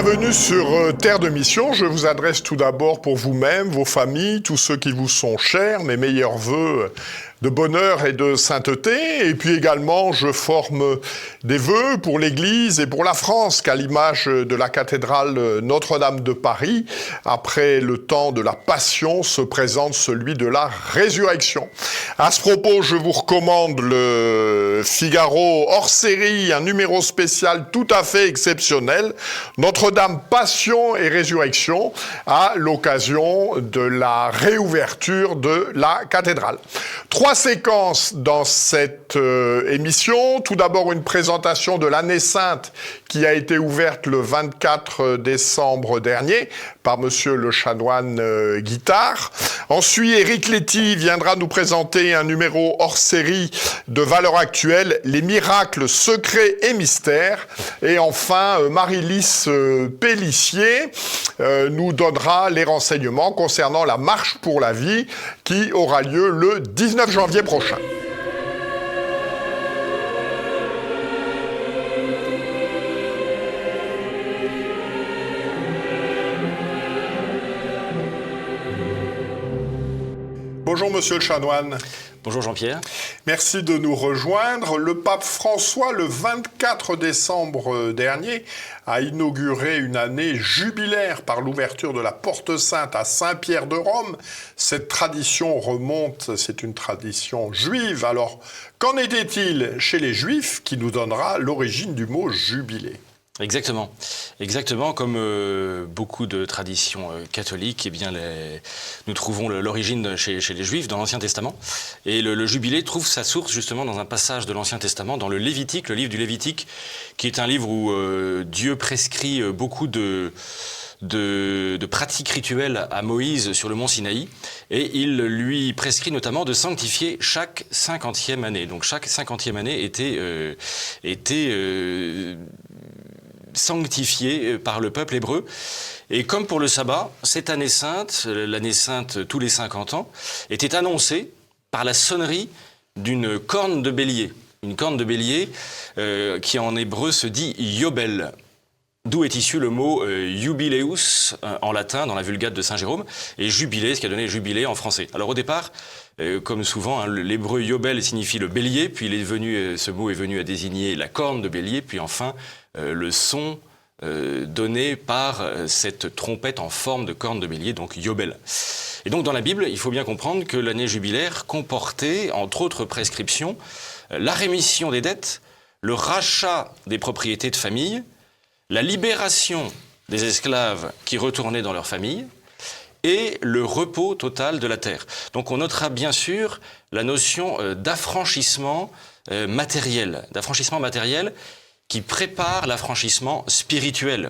Bienvenue sur Terre de Mission. Je vous adresse tout d'abord pour vous-même, vos familles, tous ceux qui vous sont chers, mes meilleurs vœux de bonheur et de sainteté. Et puis également, je forme des vœux pour l'Église et pour la France, qu'à l'image de la cathédrale Notre-Dame de Paris, après le temps de la Passion, se présente celui de la Résurrection. À ce propos, je vous recommande le Figaro hors série, un numéro spécial tout à fait exceptionnel, Notre-Dame Passion et Résurrection, à l'occasion de la réouverture de la cathédrale. Trois séquences dans cette émission. Tout d'abord, une présentation de l'année sainte qui a été ouverte le 24 décembre dernier par monsieur le chanoine Guittard. Ensuite, Éric Letty viendra nous présenter un numéro hors série de valeur actuelle, les miracles, secrets et mystères. Et enfin, Marie-Lys Pélissier nous donnera les renseignements concernant la marche pour la vie qui aura lieu le 19 janvier prochain. Bonjour monsieur le chanoine. Bonjour Jean-Pierre. Merci de nous rejoindre. Le pape François, le 24 décembre dernier, a inauguré une année jubilaire par l'ouverture de la Porte Sainte à Saint-Pierre de Rome. Cette tradition remonte, c'est une tradition juive. Alors, qu'en était-il chez les Juifs qui nous donnera l'origine du mot jubilé ? Exactement comme beaucoup de traditions catholiques, eh bien nous trouvons l'origine chez les Juifs dans l'Ancien Testament. Et le jubilé trouve sa source justement dans un passage de l'Ancien Testament, dans le Lévitique, le livre du Lévitique, qui est un livre où Dieu prescrit beaucoup de pratiques rituelles à Moïse sur le mont Sinaï, et il lui prescrit notamment de sanctifier chaque 50e année. Donc chaque 50e année était sanctifié par le peuple hébreu. Et comme pour le sabbat, cette année sainte, l'année sainte tous les 50 ans, était annoncée par la sonnerie d'une corne de bélier. Une corne de bélier qui en hébreu se dit Yobel. D'où est issu le mot jubileus en latin dans la Vulgate de Saint Jérôme, et jubilé, ce qui a donné jubilé en français. Alors au départ, comme souvent, l'hébreu Yobel signifie le bélier, puis ce mot est venu à désigner la corne de bélier, puis enfin le son donné par cette trompette en forme de corne de bélier, donc Yobel. Et donc dans la Bible, il faut bien comprendre que l'année jubilaire comportait, entre autres prescriptions, la rémission des dettes, le rachat des propriétés de famille, la libération des esclaves qui retournaient dans leur famille et le repos total de la terre. Donc on notera bien sûr la notion d'affranchissement matériel qui prépare l'affranchissement spirituel,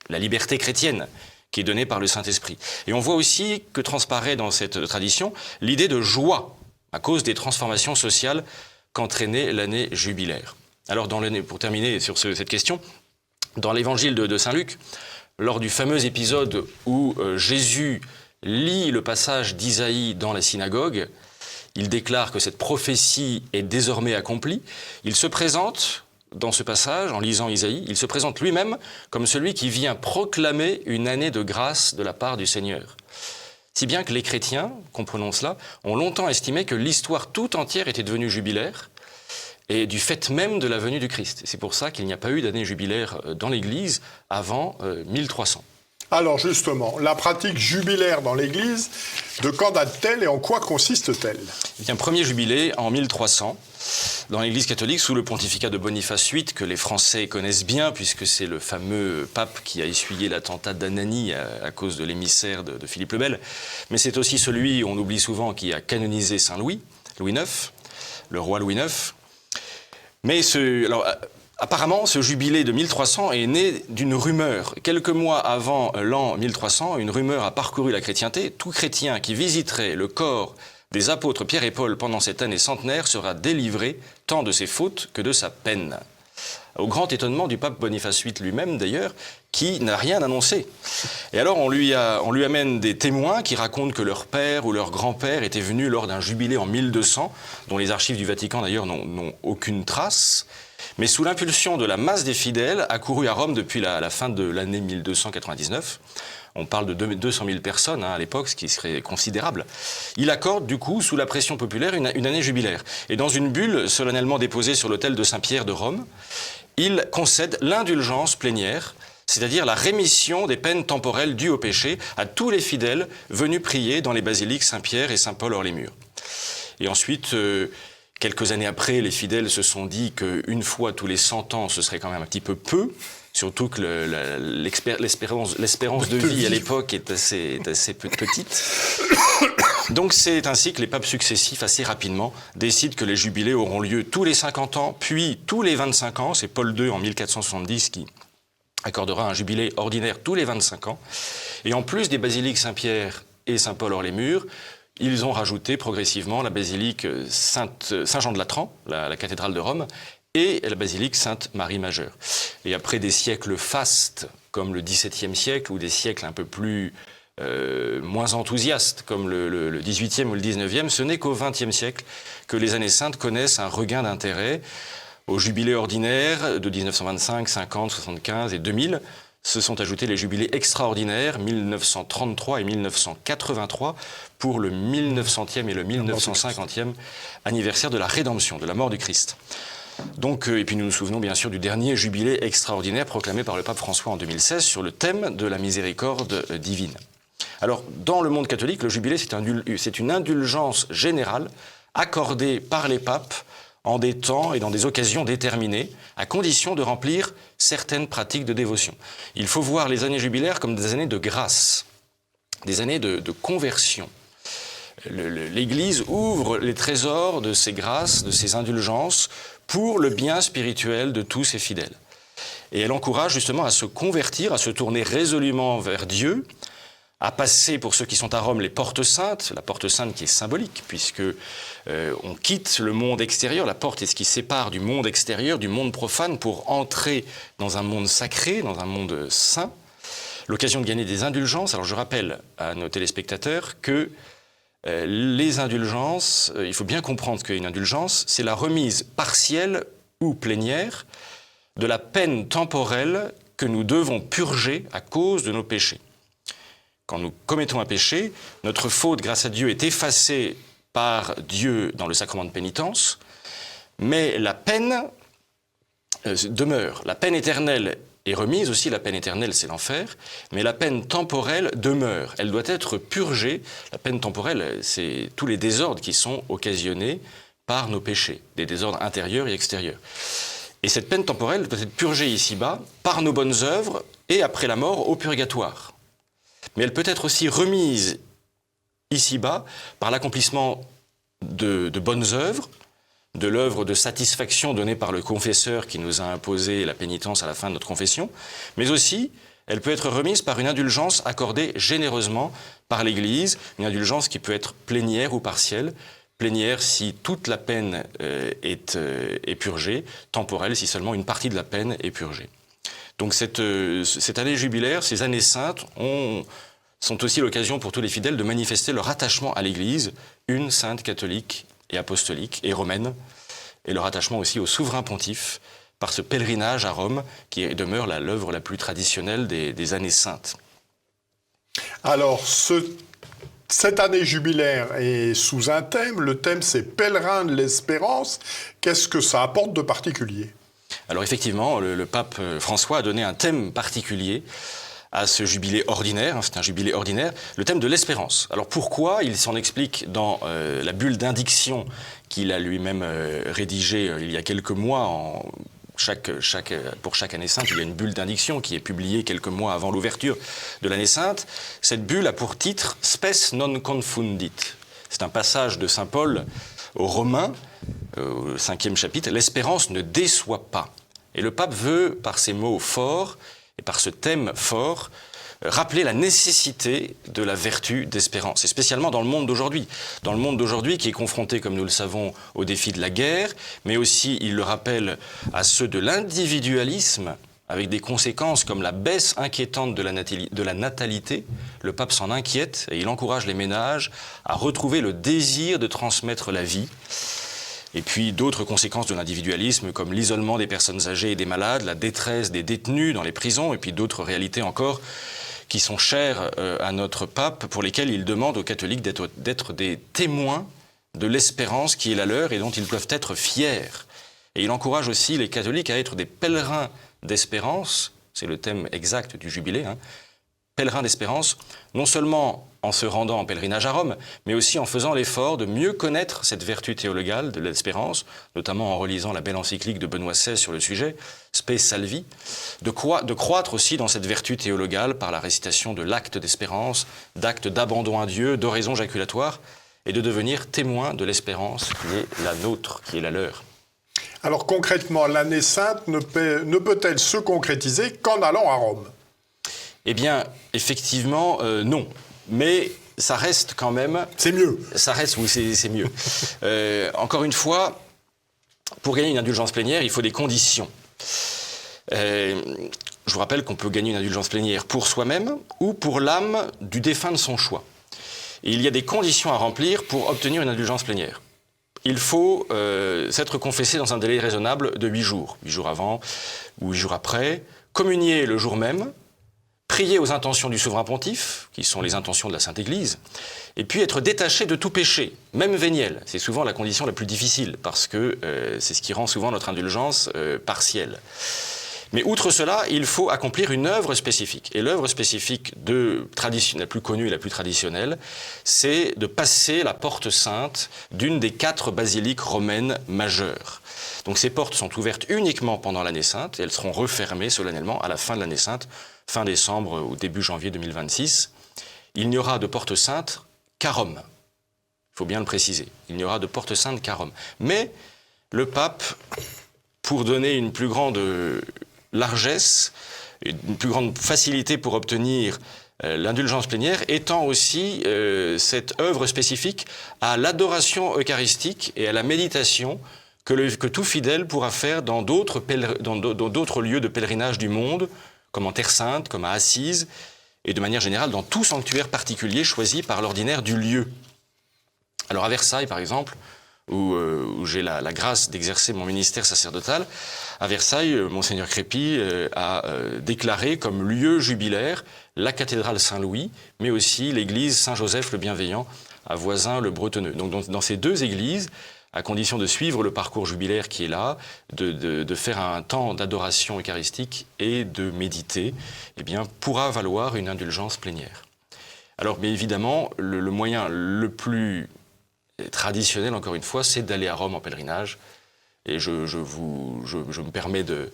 la liberté chrétienne qui est donnée par le Saint-Esprit. Et on voit aussi que transparaît dans cette tradition l'idée de joie à cause des transformations sociales qu'entraînait l'année jubilaire. Alors pour terminer sur cette question, dans l'évangile de Saint Luc, lors du fameux épisode où Jésus lit le passage d'Isaïe dans la synagogue, il déclare que cette prophétie est désormais accomplie. Il se présente, dans ce passage, en lisant Isaïe, il se présente lui-même comme celui qui vient proclamer une année de grâce de la part du Seigneur. Si bien que les chrétiens, comprenons cela, ont longtemps estimé que l'histoire tout entière était devenue jubilaire, et du fait même de la venue du Christ. C'est pour ça qu'il n'y a pas eu d'année jubilaire dans l'Église avant 1300. Alors justement, la pratique jubilaire dans l'Église, de quand date-t-elle et en quoi consiste-t-elle ? Eh bien, premier jubilé en 1300, dans l'Église catholique, sous le pontificat de Boniface VIII, que les Français connaissent bien, puisque c'est le fameux pape qui a essuyé l'attentat d'Ananie à cause de l'émissaire de Philippe le Bel. Mais c'est aussi celui, on oublie souvent, qui a canonisé Saint Louis, Louis IX, le roi Louis IX. Mais apparemment, ce jubilé de 1300 est né d'une rumeur. Quelques mois avant l'an 1300, une rumeur a parcouru la chrétienté. Tout chrétien qui visiterait le corps des apôtres Pierre et Paul pendant cette année centenaire sera délivré tant de ses fautes que de sa peine. Au grand étonnement du pape Boniface VIII lui-même, d'ailleurs, qui n'a rien annoncé. Et alors, on lui amène des témoins qui racontent que leur père ou leur grand-père était venu lors d'un jubilé en 1200, dont les archives du Vatican, d'ailleurs, n'ont aucune trace. Mais sous l'impulsion de la masse des fidèles, accourus à Rome depuis la fin de l'année 1299, on parle de 200 000 personnes à l'époque, ce qui serait considérable. Il accorde, du coup, sous la pression populaire, une année jubilaire. Et dans une bulle solennellement déposée sur l'autel de Saint-Pierre de Rome, il concède l'indulgence plénière, c'est-à-dire la rémission des peines temporelles dues au péché à tous les fidèles venus prier dans les basiliques Saint-Pierre et Saint-Paul hors les murs. Et ensuite, quelques années après, les fidèles se sont dit qu'une fois tous les 100 ans, ce serait quand même un petit peu peu, surtout que l'espérance de vie à l'époque est assez petite. Donc c'est ainsi que les papes successifs, assez rapidement, décident que les jubilés auront lieu tous les 50 ans, puis tous les 25 ans. C'est Paul II en 1470 qui accordera un jubilé ordinaire tous les 25 ans. Et en plus des basiliques Saint-Pierre et Saint-Paul hors les murs, ils ont rajouté progressivement la basilique Saint-Jean de Latran, la cathédrale de Rome, et la basilique Sainte-Marie Majeure. Et après des siècles fastes, comme le XVIIe siècle, ou des siècles un peu plus moins enthousiastes, comme le XVIIIe ou le XIXe, ce n'est qu'au XXe siècle que les années saintes connaissent un regain d'intérêt. Au jubilé ordinaire de 1925, 50, 75 et 2000, se sont ajoutés les jubilés extraordinaires 1933 et 1983 pour le 1900e et le 1950e anniversaire de la rédemption, de la mort du Christ. Donc, et puis nous nous souvenons bien sûr du dernier jubilé extraordinaire proclamé par le pape François en 2016 sur le thème de la miséricorde divine. Alors, dans le monde catholique, le jubilé, c'est une indulgence générale accordée par les papes en des temps et dans des occasions déterminées, à condition de remplir certaines pratiques de dévotion. Il faut voir les années jubilaires comme des années de grâce, des années de conversion. L'Église ouvre les trésors de ses grâces, de ses indulgences, pour le bien spirituel de tous ses fidèles. Et elle encourage justement à se convertir, à se tourner résolument vers Dieu, à passer, pour ceux qui sont à Rome, les portes saintes, la porte sainte qui est symbolique, puisque on quitte le monde extérieur, la porte est ce qui sépare du monde extérieur, du monde profane, pour entrer dans un monde sacré, dans un monde saint. L'occasion de gagner des indulgences. Alors je rappelle à nos téléspectateurs que les indulgences, il faut bien comprendre qu'une indulgence, c'est la remise partielle ou plénière de la peine temporelle que nous devons purger à cause de nos péchés. Quand nous commettons un péché, notre faute, grâce à Dieu, est effacée par Dieu dans le sacrement de pénitence, mais la peine demeure. La peine éternelle est remise, aussi la peine éternelle c'est l'enfer, mais la peine temporelle demeure. Elle doit être purgée. La peine temporelle, c'est tous les désordres qui sont occasionnés par nos péchés, des désordres intérieurs et extérieurs. Et cette peine temporelle doit être purgée ici-bas par nos bonnes œuvres et après la mort au purgatoire. Mais elle peut être aussi remise ici-bas par l'accomplissement de bonnes œuvres, de l'œuvre de satisfaction donnée par le confesseur qui nous a imposé la pénitence à la fin de notre confession, mais aussi elle peut être remise par une indulgence accordée généreusement par l'Église, une indulgence qui peut être plénière ou partielle, plénière si toute la peine est purgée, temporelle si seulement une partie de la peine est purgée. Donc cette année jubilaire, ces années saintes sont aussi l'occasion pour tous les fidèles de manifester leur attachement à l'Église, une sainte catholique et apostolique et romaine, et leur attachement aussi au souverain pontife par ce pèlerinage à Rome qui demeure l'œuvre la plus traditionnelle des années saintes. Alors, cette année jubilaire est sous un thème. Le thème, c'est « Pèlerin de l'espérance ». Qu'est-ce que ça apporte de particulier ? Alors effectivement, le pape François a donné un thème particulier à ce jubilé ordinaire, c'est un jubilé ordinaire, le thème de l'espérance. Alors pourquoi ? Il s'en explique dans la bulle d'indiction qu'il a lui-même rédigée il y a quelques mois. Pour chaque année sainte, il y a une bulle d'indiction qui est publiée quelques mois avant l'ouverture de l'année sainte. Cette bulle a pour titre « Spes non confundit ». C'est un passage de saint Paul aux Romains, au 5e chapitre, « L'espérance ne déçoit pas ». Et le pape veut, par ces mots forts et par ce thème fort, rappeler la nécessité de la vertu d'espérance, et spécialement dans le monde d'aujourd'hui. Dans le monde d'aujourd'hui qui est confronté, comme nous le savons, au défi de la guerre, mais aussi, il le rappelle, à ceux de l'individualisme, avec des conséquences comme la baisse inquiétante de la natalité. Le pape s'en inquiète et il encourage les ménages à retrouver le désir de transmettre la vie. Et puis d'autres conséquences de l'individualisme comme l'isolement des personnes âgées et des malades, la détresse des détenus dans les prisons, et puis d'autres réalités encore qui sont chères à notre pape, pour lesquelles il demande aux catholiques d'être des témoins de l'espérance qui est la leur et dont ils peuvent être fiers. Et il encourage aussi les catholiques à être des pèlerins d'espérance, c'est le thème exact du jubilé, pèlerins d'espérance, non seulement en se rendant en pèlerinage à Rome, mais aussi en faisant l'effort de mieux connaître cette vertu théologale de l'espérance, notamment en relisant la belle encyclique de Benoît XVI sur le sujet, Spe Salvi, de croître aussi dans cette vertu théologale par la récitation de l'acte d'espérance, d'actes d'abandon à Dieu, d'oraison jaculatoire, et de devenir témoin de l'espérance qui est la nôtre, qui est la leur. Alors concrètement, l'année sainte ne peut-elle se concrétiser qu'en allant à Rome ? Eh bien, effectivement, non. Mais ça reste quand même... C'est mieux. Ça reste, oui, c'est mieux. Encore une fois, pour gagner une indulgence plénière, il faut des conditions. Je vous rappelle qu'on peut gagner une indulgence plénière pour soi-même ou pour l'âme du défunt de son choix. Et il y a des conditions à remplir pour obtenir une indulgence plénière. Il faut s'être confessé dans un délai raisonnable de 8 jours. 8 jours avant ou 8 jours après. Communier le jour même. Prier aux intentions du souverain pontife, qui sont les intentions de la Sainte Église, et puis être détaché de tout péché, même véniel. C'est souvent la condition la plus difficile, parce que c'est ce qui rend souvent notre indulgence partielle. Mais outre cela, il faut accomplir une œuvre spécifique. Et l'œuvre spécifique la plus connue et la plus traditionnelle, c'est de passer la porte sainte d'une des 4 basiliques romaines majeures. Donc ces portes sont ouvertes uniquement pendant l'année sainte, et elles seront refermées solennellement à la fin de l'année sainte, fin décembre ou début janvier 2026. Il n'y aura de porte sainte qu'à Rome. Il faut bien le préciser. Il n'y aura de porte sainte qu'à Rome. Mais le pape, pour donner une plus grande largesse, une plus grande facilité pour obtenir l'indulgence plénière, étend aussi cette œuvre spécifique à l'adoration eucharistique et à la méditation que tout fidèle pourra faire dans d'autres lieux de pèlerinage du monde, comme en Terre Sainte, comme à Assise, et de manière générale dans tout sanctuaire particulier choisi par l'ordinaire du lieu. Alors à Versailles, par exemple, où j'ai la grâce d'exercer mon ministère sacerdotal, à Versailles, Monseigneur Crépy a déclaré comme lieu jubilaire la cathédrale Saint-Louis, mais aussi l'église Saint-Joseph le Bienveillant à Voisins-le-Bretonneux. Donc dans ces 2 églises, à condition de suivre le parcours jubilaire qui est là, de faire un temps d'adoration eucharistique et de méditer, eh bien, pourra valoir une indulgence plénière. Alors, mais évidemment, le moyen le plus traditionnel, encore une fois, c'est d'aller à Rome en pèlerinage. Et je me permets de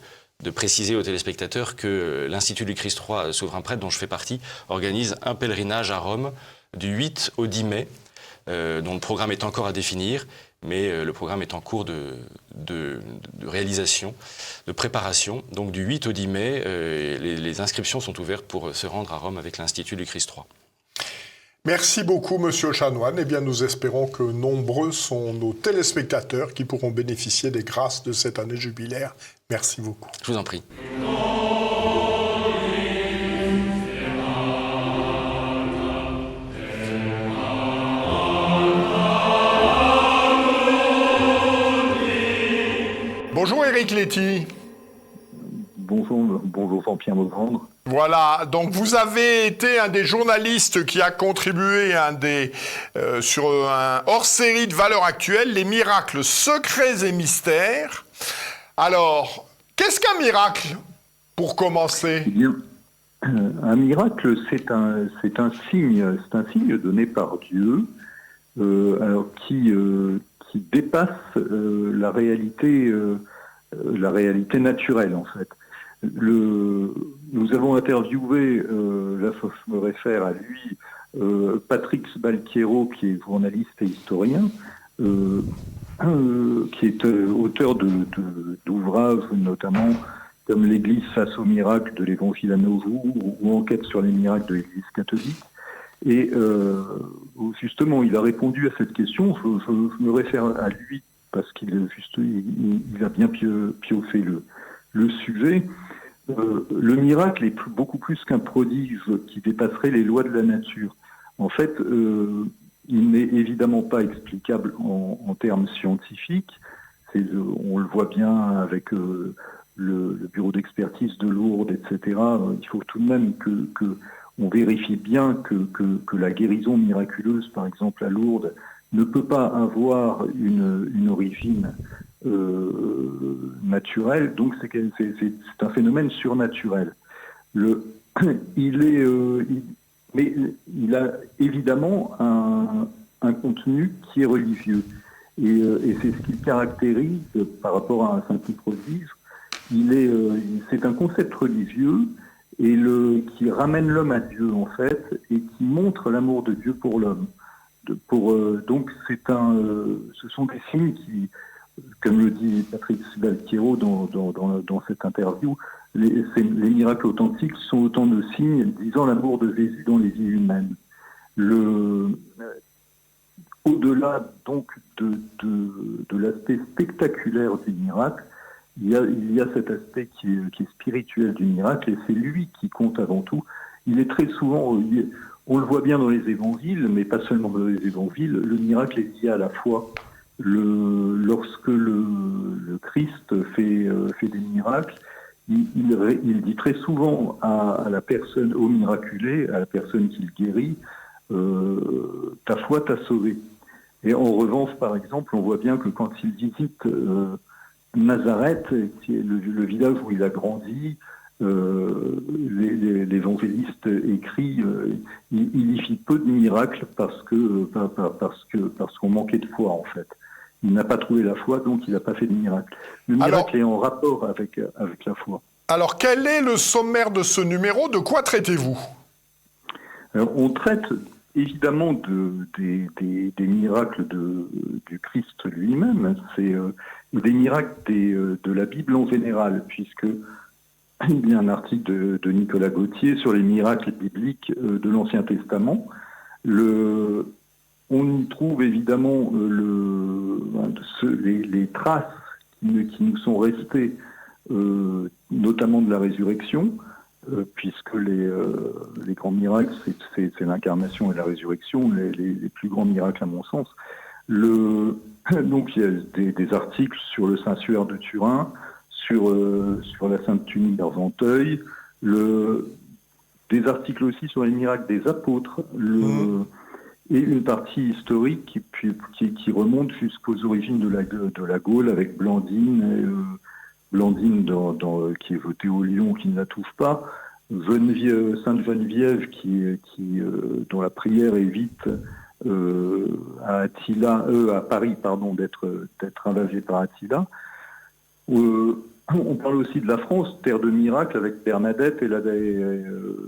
préciser aux téléspectateurs que l'Institut du Christ Roi Souverain Prêtre, dont je fais partie, organise un pèlerinage à Rome du 8 au 10 mai, dont le programme est encore à définir, mais le programme est en cours de réalisation, de préparation. Donc du 8 au 10 mai, les inscriptions sont ouvertes pour se rendre à Rome avec l'Institut du Christ Roi. Merci beaucoup, Monsieur Chanoine. Eh bien, nous espérons que nombreux sont nos téléspectateurs qui pourront bénéficier des grâces de cette année jubilaire. Merci beaucoup. Je vous en prie. Bonjour Éric Letty. Bonjour Jean-Pierre Maugendre. Voilà, donc vous avez été un des journalistes qui a contribué sur un hors-série de Valeurs Actuelles, les miracles secrets et mystères. Alors, qu'est-ce qu'un miracle, pour commencer ? Eh bien, un miracle, c'est un signe donné par Dieu, qui dépasse la réalité naturelle, en fait. Nous avons interviewé, là je me réfère à lui, Patrick Sbalchiero, qui est journaliste et historien, qui est auteur d'ouvrages notamment comme l'Église face au miracle de l'Évangile à Nauvoo ou Enquête sur les miracles de l'Église catholique. Et justement, il a répondu à cette question. Je me réfère à lui parce qu'il a bien pioffé le sujet. Le miracle est beaucoup plus qu'un prodige qui dépasserait les lois de la nature. En fait, il n'est évidemment pas explicable en termes scientifiques. On le voit bien avec le bureau d'expertise de Lourdes, etc. Il faut tout de même que on vérifie bien que la guérison miraculeuse, par exemple à Lourdes, ne peut pas avoir une origine naturelle. Donc c'est un phénomène surnaturel. Mais il a évidemment un contenu qui est religieux. Et c'est ce qui le caractérise par rapport à un saint prodige. C'est un concept religieux et qui ramène l'homme à Dieu en fait et qui montre l'amour de Dieu pour l'homme. Donc ce sont des signes qui, comme le dit Patrick Balquiero dans cette interview, les miracles authentiques sont autant de signes disant l'amour de Jésus dans les vies humaines. Au-delà donc de l'aspect spectaculaire du miracle, il y a cet aspect qui est spirituel du miracle, et c'est lui qui compte avant tout. Il est très souvent, on le voit bien dans les évangiles, mais pas seulement dans les évangiles, le miracle est lié à la foi. Lorsque le Christ fait des miracles, il dit très souvent à la personne, au miraculé, à la personne qu'il guérit, ta foi t'a sauvé. Et en revanche, par exemple, on voit bien que quand il visite Nazareth, qui est le village où il a grandi, l'évangéliste écrit il y fit peu de miracles parce qu'on manquait de foi en fait. Il n'a pas trouvé la foi, donc il n'a pas fait de miracle. Le miracle est en rapport avec la foi. Alors, quel est le sommaire de ce numéro? De quoi traitez-vous? Alors, on traite évidemment des miracles du Christ lui-même. C'est des miracles de la Bible en général, puisque il y a un article de Nicolas Gauthier sur les miracles bibliques de l'Ancien Testament. On y trouve évidemment les traces qui nous sont restées, notamment de la résurrection, puisque les grands miracles, c'est l'incarnation et la résurrection, les plus grands miracles à mon sens. Donc il y a des articles sur le Saint-Suaire de Turin, sur la Sainte Tunique d'Argenteuil, des articles aussi sur les miracles des apôtres, et une partie historique qui remonte jusqu'aux origines de la Gaule avec Blandine, qui est votée au Lion, qui ne la touche pas, Sainte Geneviève dont la prière évite à Paris d'être ravagée par Attila. On parle aussi de la France, terre de miracles, avec Bernadette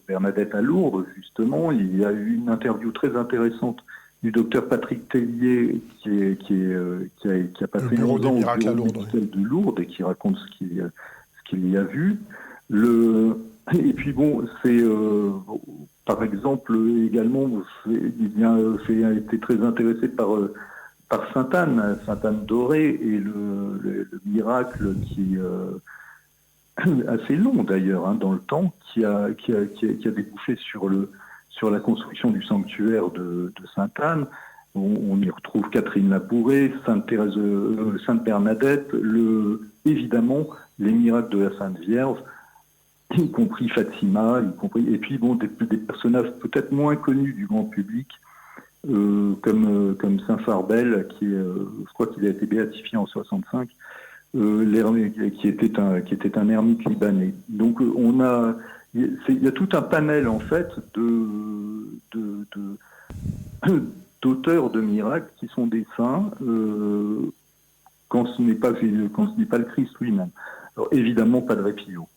Bernadette à Lourdes, justement. Il y a eu une interview très intéressante du docteur Patrick Tellier qui a passé 11 ans au bureau médical de Lourdes et qui raconte ce qu'il y a vu. Et puis bon, par exemple également, il a été très intéressé par Sainte-Anne d'Orée, et le miracle qui assez long d'ailleurs dans le temps, qui a débouché sur la construction du sanctuaire de Sainte-Anne. On y retrouve Catherine Labouré, Sainte Bernadette, évidemment les miracles de la Sainte Vierge, y compris Fatima, et puis bon des personnages peut-être moins connus du grand public, comme Saint Farbel, je crois qu'il a été béatifié en 65, qui était un ermite libanais. Donc il y a tout un panel en fait d'auteurs de miracles qui sont des saints, quand ce n'est pas le Christ lui-même. Alors évidemment pas de Pio.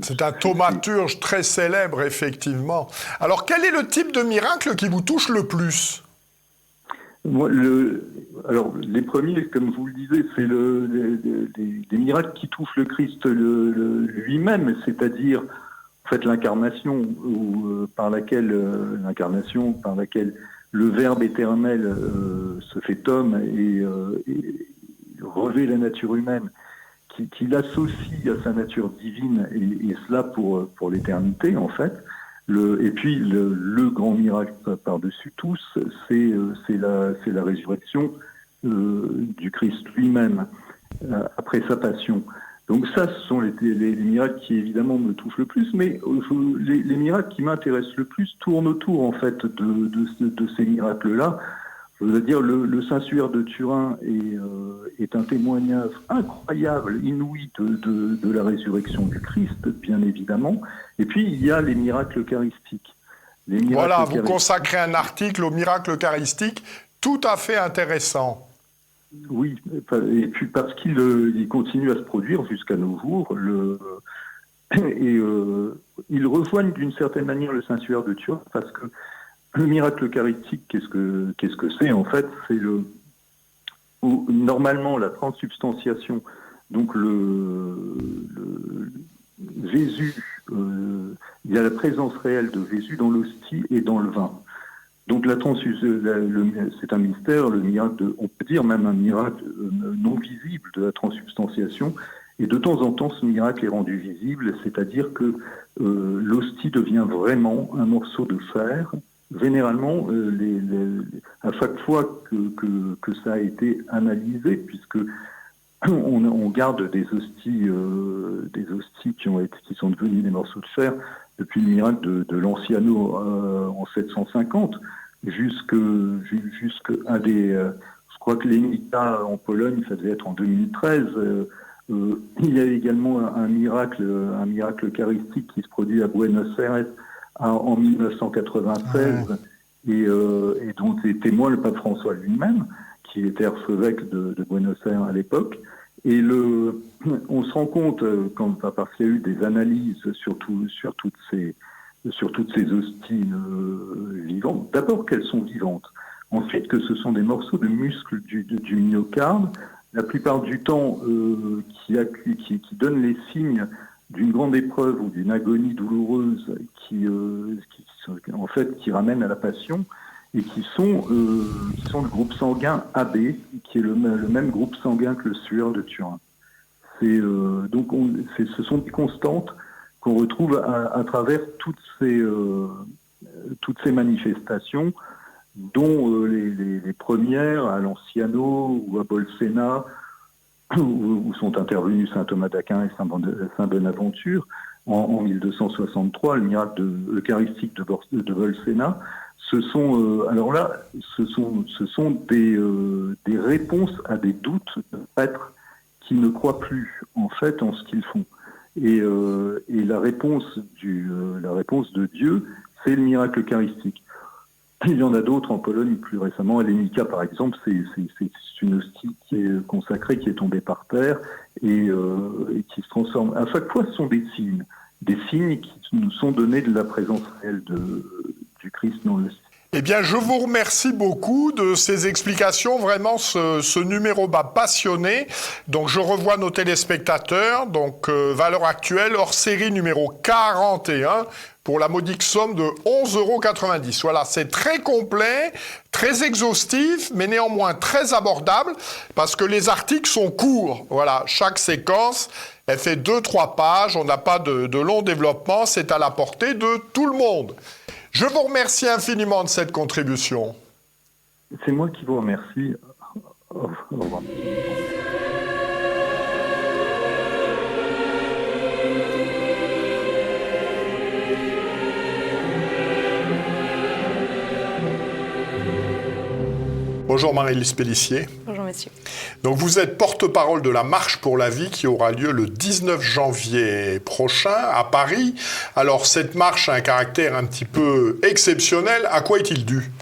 C'est un thaumaturge très célèbre, effectivement. Alors, quel est le type de miracle qui vous touche le plus? Moi, alors, les premiers, comme vous le disiez, c'est les miracles qui touchent le Christ lui-même, c'est-à-dire en fait l'incarnation, par laquelle le Verbe éternel se fait homme et revêt la nature humaine, qui l'associe à sa nature divine, et cela pour l'éternité en fait. Et puis le grand miracle par-dessus tous, c'est la résurrection du Christ lui-même après sa passion. Donc ça, ce sont les miracles qui évidemment me touchent le plus, mais les miracles qui m'intéressent le plus tournent autour en fait de ces miracles-là. Je veux dire, le Saint-Suaire de Turin est un témoignage incroyable, inouï de la résurrection du Christ, bien évidemment. Et puis, il y a les miracles eucharistiques. Voilà, vous consacrez un article aux miracles eucharistiques tout à fait intéressant. Oui, et puis parce qu'il continue à se produire jusqu'à nos jours, ils rejoignent d'une certaine manière le Saint-Suaire de Turin, parce que le miracle eucharistique, qu'est-ce que c'est en fait? C'est normalement la transsubstantiation. Donc Jésus, il y a la présence réelle de Jésus dans l'hostie et dans le vin. Donc c'est un mystère, le miracle, on peut dire même un miracle non visible de la transsubstantiation. Et de temps en temps, ce miracle est rendu visible, c'est-à-dire que l'hostie devient vraiment un morceau de chair. Généralement, à chaque fois que ça a été analysé, puisque on garde des hosties qui sont devenues des morceaux de chair depuis le miracle de l'Anciano en 750 jusqu'à je crois que l'Emita en Pologne, ça devait être en 2013. Il y a également un miracle eucharistique qui se produit à Buenos Aires en 1996 et dont est témoin le pape François lui-même, qui était archevêque de Buenos Aires à l'époque. Et on se rend compte, parce qu'il y a eu des analyses sur toutes ces hosties vivantes, d'abord qu'elles sont vivantes, ensuite que ce sont des morceaux de muscles du myocarde, la plupart du temps qui donnent les signes d'une grande épreuve ou d'une agonie douloureuse qui ramène à la passion, et qui sont le groupe sanguin AB, qui est le même groupe sanguin que le Suaire de Turin. Ce sont des constantes qu'on retrouve à travers toutes ces manifestations, dont les premières à l'Anciano ou à Bolsena, où sont intervenus saint Thomas d'Aquin et saint Bonaventure en 1263, le miracle eucharistique de Bolsena. Ce sont des réponses à des doutes de prêtres qui ne croient plus en fait en ce qu'ils font. Et la réponse de Dieu, c'est le miracle eucharistique. Il y en a d'autres en Pologne plus récemment. À l'Enica, par exemple, c'est une hostie qui est consacrée, qui est tombée par terre et qui se transforme. À chaque fois, ce sont des signes qui nous sont donnés de la présence réelle du Christ dans l'hostie. Eh bien, je vous remercie beaucoup de ces explications. Vraiment, ce numéro m'a passionné. Donc, je revois nos téléspectateurs. Donc, valeur actuelle, hors série numéro 41, pour la modique somme de 11,90 €. Voilà, c'est très complet, très exhaustif, mais néanmoins très abordable, parce que les articles sont courts. Voilà, chaque séquence, elle fait 2-3 pages. On n'a pas de long développement. C'est à la portée de tout le monde. Je vous remercie infiniment de cette contribution. C'est moi qui vous remercie. Au revoir. Bonjour Marie-Lise Pellissier. Bonjour monsieur. Donc vous êtes porte-parole de la Marche pour la vie qui aura lieu le 19 janvier prochain à Paris. Alors cette marche a un caractère un petit peu exceptionnel. À quoi est-il dû ?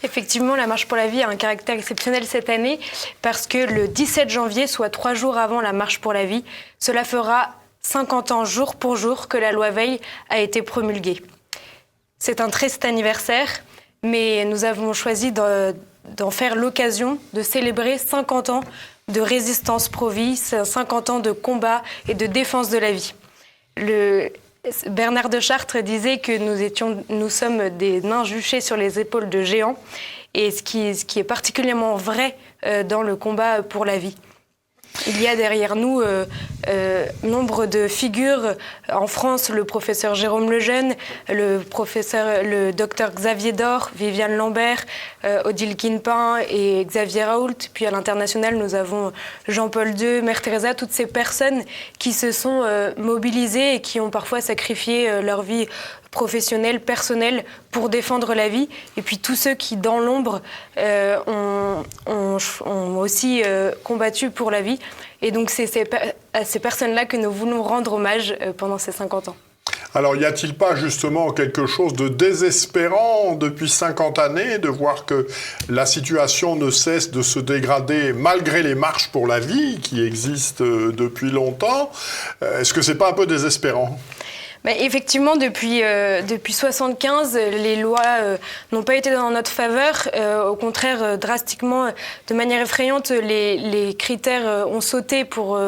Effectivement, la Marche pour la vie a un caractère exceptionnel cette année parce que le 17 janvier, soit 3 jours avant la Marche pour la vie, cela fera 50 ans jour pour jour que la loi Veil a été promulguée. C'est un triste anniversaire, mais nous avons choisi d'en faire l'occasion de célébrer 50 ans de résistance pro-vie, 50 ans de combat et de défense de la vie. Bernard de Chartres disait que nous sommes des nains juchés sur les épaules de géants, et ce qui est particulièrement vrai dans le combat pour la vie. Il y a derrière nous nombre de figures. En France, le professeur Jérôme Lejeune, le docteur Xavier Dor, Viviane Lambert, Odile Guinepin et Xavier Raoult. Puis à l'international, nous avons Jean-Paul II, Mère Teresa, toutes ces personnes qui se sont mobilisées et qui ont parfois sacrifié leur vie professionnelle, personnelle, pour défendre la vie. Et puis tous ceux qui, dans l'ombre, ont aussi combattu pour la vie. Et donc c'est à ces personnes-là que nous voulons rendre hommage pendant ces 50 ans. Alors, y a-t-il pas justement quelque chose de désespérant depuis 50 années de voir que la situation ne cesse de se dégrader malgré les marches pour la vie qui existent depuis longtemps? Est-ce que c'est pas un peu désespérant? Mais effectivement, depuis 1975, les lois n'ont pas été dans notre faveur. Au contraire, drastiquement, de manière effrayante, les critères ont sauté pour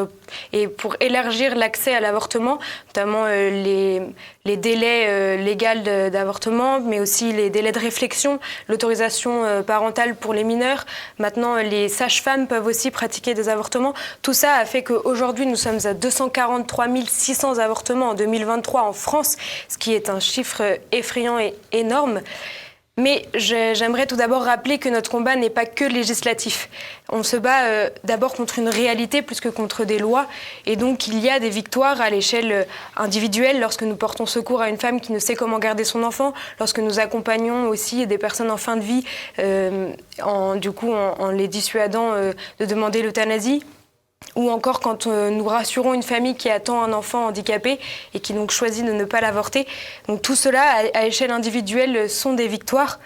élargir l'accès à l'avortement, notamment les délais légaux d'avortement, mais aussi les délais de réflexion, l'autorisation parentale pour les mineurs. Maintenant, les sages-femmes peuvent aussi pratiquer des avortements. Tout ça a fait qu'aujourd'hui, nous sommes à 243 600 avortements en 2023 en France, ce qui est un chiffre effrayant et énorme. Mais j'aimerais tout d'abord rappeler que notre combat n'est pas que législatif. On se bat d'abord contre une réalité plus que contre des lois. Et donc il y a des victoires à l'échelle individuelle lorsque nous portons secours à une femme qui ne sait comment garder son enfant, lorsque nous accompagnons aussi des personnes en fin de vie, en les dissuadant de demander l'euthanasie. Ou encore quand nous rassurons une famille qui attend un enfant handicapé et qui donc choisit de ne pas l'avorter. Donc tout cela, à échelle individuelle, sont des victoires.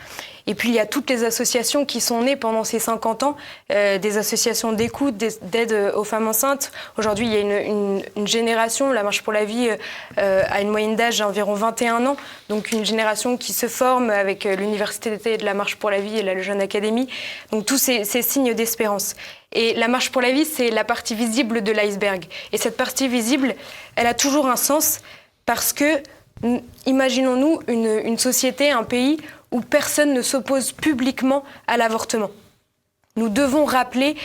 Et puis il y a toutes les associations qui sont nées pendant ces 50 ans, des associations d'écoute, d'aide aux femmes enceintes. Aujourd'hui, il y a une génération, la Marche pour la vie a une moyenne d'âge d'environ 21 ans, donc une génération qui se forme avec l'Université d'été de la Marche pour la vie et la Jeune Académie. Donc tous ces signes d'espérance. Et la Marche pour la vie, c'est la partie visible de l'iceberg. Et cette partie visible, elle a toujours un sens parce que, imaginons-nous une société, un pays où personne ne s'oppose publiquement à l'avortement. Nous devons rappeler,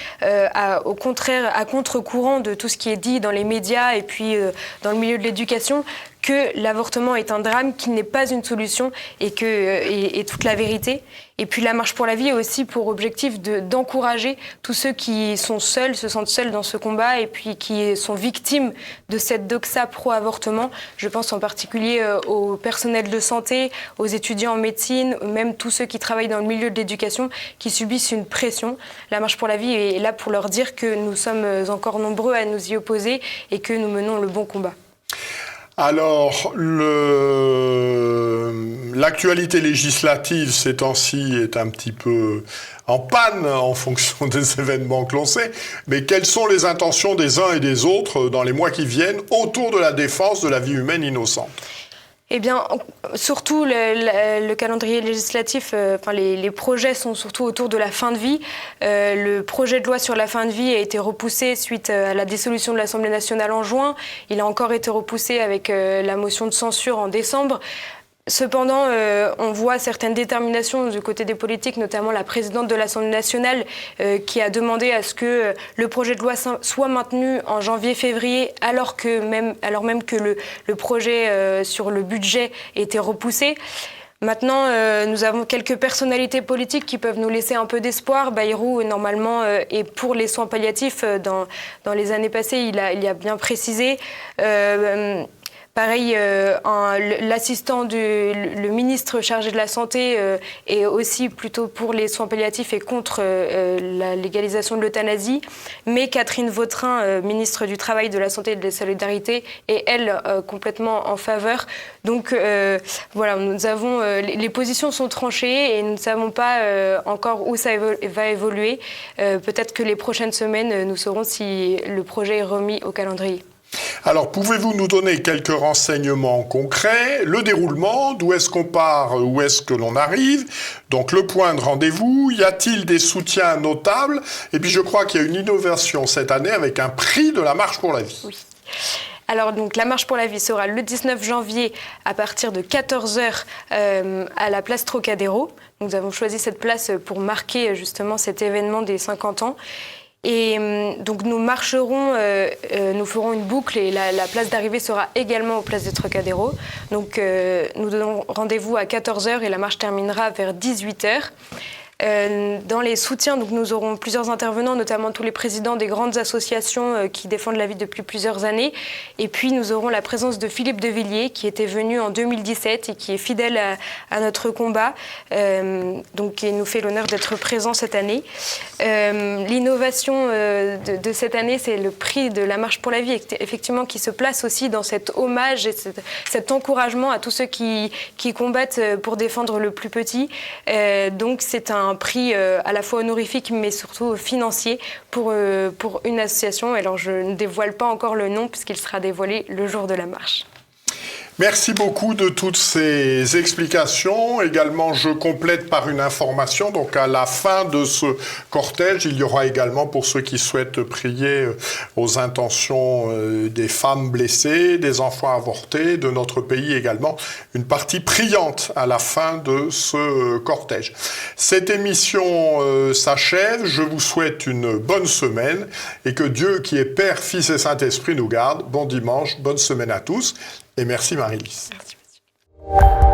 au contraire, à contre-courant de tout ce qui est dit dans les médias et puis dans le milieu de l'éducation, que l'avortement est un drame, qu'il n'est pas une solution et toute la vérité. Et puis la Marche pour la vie a aussi pour objectif d'encourager tous ceux qui sont seuls, se sentent seuls dans ce combat et puis qui sont victimes de cette doxa pro-avortement. Je pense en particulier au personnel de santé, aux étudiants en médecine, même tous ceux qui travaillent dans le milieu de l'éducation qui subissent une pression. La Marche pour la vie est là pour leur dire que nous sommes encore nombreux à nous y opposer et que nous menons le bon combat. Alors, l'actualité législative ces temps-ci est un petit peu en panne en fonction des événements que l'on sait, mais quelles sont les intentions des uns et des autres dans les mois qui viennent autour de la défense de la vie humaine innocente ? Eh bien, surtout le calendrier législatif, les projets sont surtout autour de la fin de vie. Le projet de loi sur la fin de vie a été repoussé suite à la dissolution de l'Assemblée nationale en juin. Il a encore été repoussé avec la motion de censure en décembre. Cependant, on voit certaines déterminations du côté des politiques, notamment la présidente de l'Assemblée nationale qui a demandé à ce que le projet de loi soit maintenu en janvier-février alors même que le projet sur le budget était repoussé. Maintenant, nous avons quelques personnalités politiques qui peuvent nous laisser un peu d'espoir. Bayrou, normalement, est pour les soins palliatifs. Dans les années passées, il a bien précisé. Pareil, le ministre chargé de la Santé est aussi plutôt pour les soins palliatifs et contre la légalisation de l'euthanasie. Mais Catherine Vautrin, ministre du Travail, de la Santé et de la Solidarité, est, elle, complètement en faveur. Donc, voilà, les positions sont tranchées et nous ne savons pas encore où ça va évoluer. Peut-être que les prochaines semaines, nous saurons si le projet est remis au calendrier. Alors, pouvez-vous nous donner quelques renseignements concrets? Le déroulement, d'où est-ce qu'on part, où est-ce que l'on arrive? Donc, le point de rendez-vous, y a-t-il des soutiens notables? Et puis, je crois qu'il y a une innovation cette année avec un prix de la Marche pour la vie. Oui. Alors, donc, la Marche pour la vie sera le 19 janvier à partir de 14h à la place Trocadéro. Nous avons choisi cette place pour marquer justement cet événement des 50 ans. Et donc nous marcherons, nous ferons une boucle et la place d'arrivée sera également aux places de Trocadéro. Donc nous donnons rendez-vous à 14h et la marche terminera vers 18h. Dans les soutiens, donc, nous aurons plusieurs intervenants, notamment tous les présidents des grandes associations qui défendent la vie depuis plusieurs années. Et puis nous aurons la présence de Philippe de Villiers qui était venu en 2017 et qui est fidèle à notre combat, donc il nous fait l'honneur d'être présent cette année. L'innovation de cette année, c'est le prix de la Marche pour la vie, effectivement, qui se place aussi dans cet hommage et cet encouragement à tous ceux qui combattent pour défendre le plus petit. Donc c'est un prix à la fois honorifique mais surtout financier pour une association. Alors je ne dévoile pas encore le nom puisqu'il sera dévoilé le jour de la marche. Merci beaucoup de toutes ces explications. Également, je complète par une information. Donc, à la fin de ce cortège, il y aura également, pour ceux qui souhaitent prier aux intentions des femmes blessées, des enfants avortés, de notre pays également, une partie priante à la fin de ce cortège. Cette émission s'achève. Je vous souhaite une bonne semaine et que Dieu, qui est Père, Fils et Saint-Esprit, nous garde. Bon dimanche, bonne semaine à tous. Et merci Marie-Lise. Merci, monsieur.